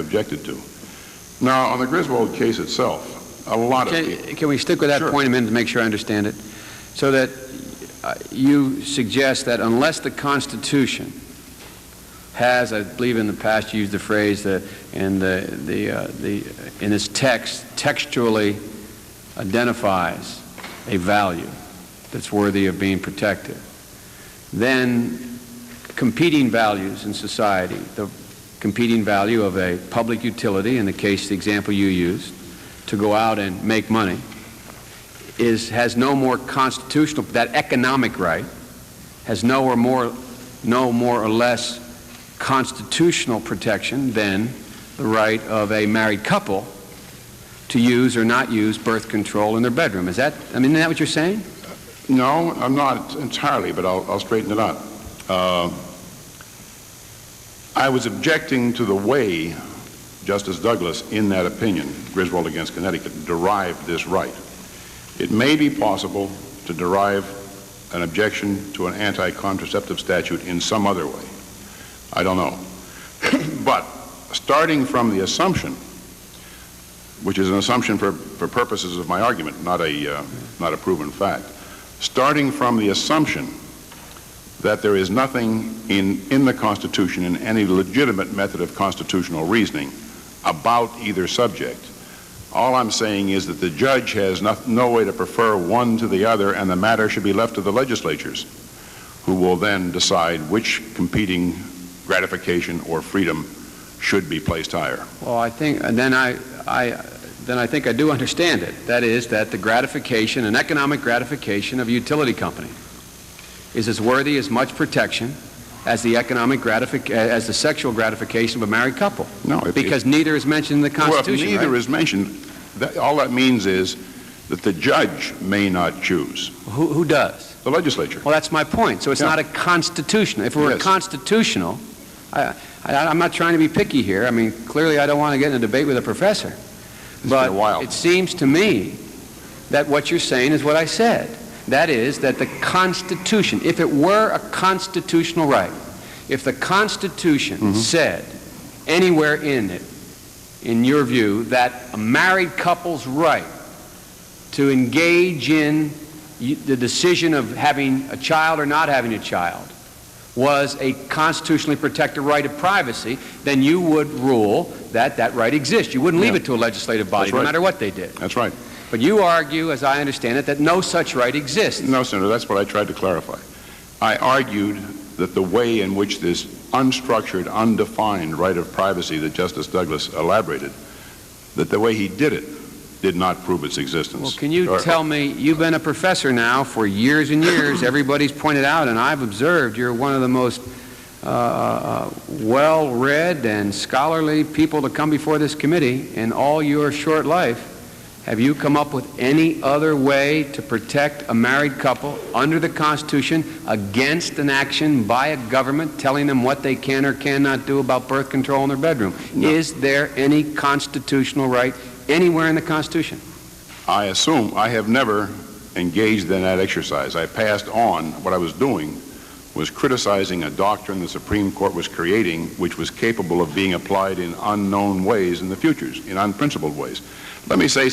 objected to. Now, on the Griswold case itself, a lot of people... Can we stick with that Sure. point a minute to make sure I understand it? So that you suggest that unless the Constitution has, I believe in the past you used the phrase that in its text textually identifies a value that's worthy of being protected, then competing values in society, the competing value of a public utility, in the case, the example you used, to go out and make money, has no more constitutional, that economic right has no more or less constitutional protection than the right of a married couple to use or not use birth control in their bedroom. Is that what you're saying? No, I'm not entirely, but I'll straighten it out. I was objecting to the way Justice Douglas, in that opinion, Griswold against Connecticut, derived this right. It may be possible to derive an objection to an anti-contraceptive statute in some other way. I don't know. But starting from the assumption, which is an assumption for purposes of my argument, not a proven fact, starting from the assumption that there is nothing in the Constitution, in any legitimate method of constitutional reasoning, about either subject, all I'm saying is that the judge has no way to prefer one to the other, and the matter should be left to the legislatures, who will then decide which competing gratification or freedom should be placed higher. Well, I think, and then I think I do understand it. That is, that the gratification, an economic gratification of a utility company, is as worthy as much protection as the as the sexual gratification of a married couple. No, because neither is mentioned in the Constitution. Well, if neither right? is mentioned, all that means is that the judge may not choose. Who does? The legislature. Well, that's my point. So it's not a constitutional. If it were constitutional, I'm not trying to be picky here. I mean, clearly I don't want to get in a debate with a professor. But it seems to me that what you're saying is what I said. That is, that the Constitution, if it were a constitutional right, if the Constitution said anywhere in it, in your view, that a married couple's right to engage in the decision of having a child or not having a child was a constitutionally protected right of privacy, then you would rule that that right exists. You wouldn't leave it to a legislative body, no matter what they did. That's right. But you argue, as I understand it, that no such right exists. No, Senator, that's what I tried to clarify. I argued that the way in which this unstructured, undefined right of privacy that Justice Douglas elaborated, that the way he did it did not prove its existence. Well, can you tell me, you've been a professor now for years and years, everybody's pointed out, and I've observed you're one of the most well-read and scholarly people to come before this committee in all your short life. Have you come up with any other way to protect a married couple under the Constitution against an action by a government telling them what they can or cannot do about birth control in their bedroom? No. Is there any constitutional right anywhere in the Constitution? I assume I have never engaged in that exercise. I passed on. What I was doing was criticizing a doctrine the Supreme Court was creating, which was capable of being applied in unknown ways in the futures, in unprincipled ways. Let me say